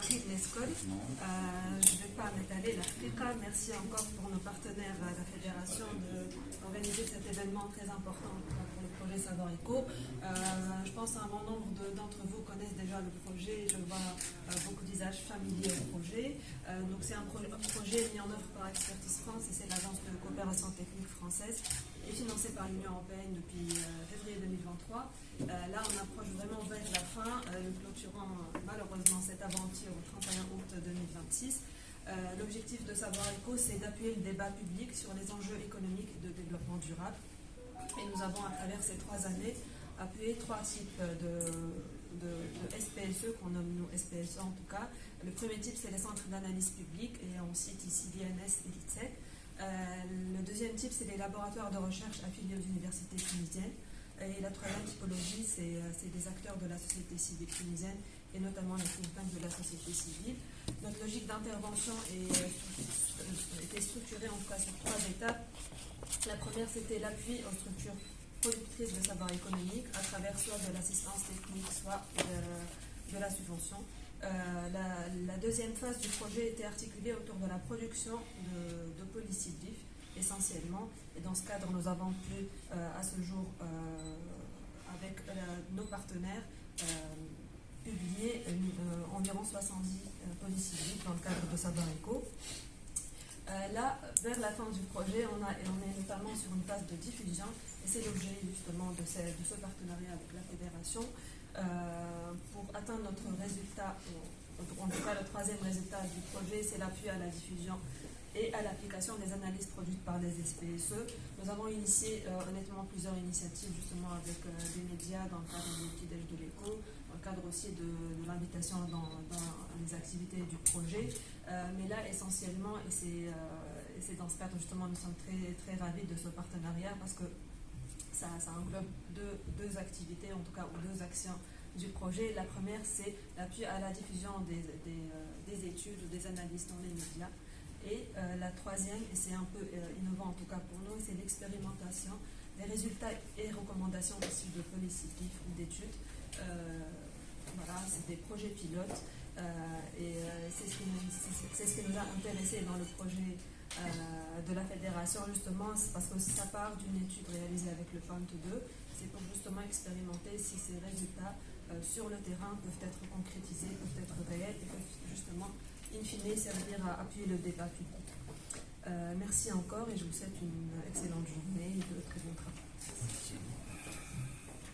Farid Lescol. Je ne vais pas m'étaler l'Africa. Merci encore pour nos partenaires à la Fédération d'organiser cet événement très important pour le projet Savoir Eco. Je pense qu'un bon nombre d'entre vous connaissent déjà le projet. Je vois beaucoup d'usages familiers au projet. Donc c'est un projet mis en œuvre par Expertise France et c'est l'agence de coopération technique française et financé par l'Union européenne depuis février 2023. Là, on approche vraiment vers la fin, clôturant malheureusement cette aventure au 31 août 2026. L'objectif de Savoir Eco, c'est d'appuyer le débat public sur les enjeux économiques de développement durable. Et nous avons, à travers ces 3 années, appuyé 3 types de SPSE, qu'on nomme nous SPSE en tout cas. Le premier type, c'est les centres d'analyse publique, et on cite ici l'INS et l'ITSEC. Le deuxième type, c'est les laboratoires de recherche affiliés aux universités tunisiennes. Et la troisième typologie, c'est des acteurs de la société civile tunisienne, et notamment les think tanks de la société civile. Notre logique d'intervention était structurée en tout cas sur 3 étapes. La première, c'était l'appui aux structures productrices de savoir économique à travers soit de l'assistance technique, soit de la subvention. La deuxième phase du projet était articulée autour de la production de polycidif, essentiellement. Et dans ce cadre, nous avons pu, à ce jour, avec nos partenaires, publier environ 70 polycidifs dans le cadre de Savoir Eco. Là, vers la fin du projet, on est notamment sur une phase de diffusion, et c'est l'objet justement de ce partenariat avec la Fédération. Pour atteindre notre résultat, en tout cas le troisième résultat du projet, c'est l'appui à la diffusion et à l'application des analyses produites par les SPSE. Nous avons initié honnêtement plusieurs initiatives justement avec des médias dans le cadre du petit-déj de l'éco, dans le cadre aussi de l'invitation dans les activités du projet. Mais là essentiellement, et c'est dans ce cadre justement, nous sommes très, très ravis de ce partenariat parce que ça englobe deux activités, en tout cas, ou 2 actions du projet. La première, c'est l'appui à la diffusion des études ou des analyses dans les médias. Et la troisième, et c'est un peu innovant en tout cas pour nous, c'est l'expérimentation des résultats et recommandations issus de polycidifs ou d'études. Voilà, c'est des projets pilotes et c'est ce qui nous a intéressés dans le projet de la Fédération, justement, parce que ça part d'une étude réalisée avec le PANT2. C'est pour justement expérimenter si ces résultats sur le terrain peuvent être concrétisés, peuvent être réels et peuvent justement in fine servir à appuyer le débat public. Merci encore et je vous souhaite une excellente journée et de très bons travaux.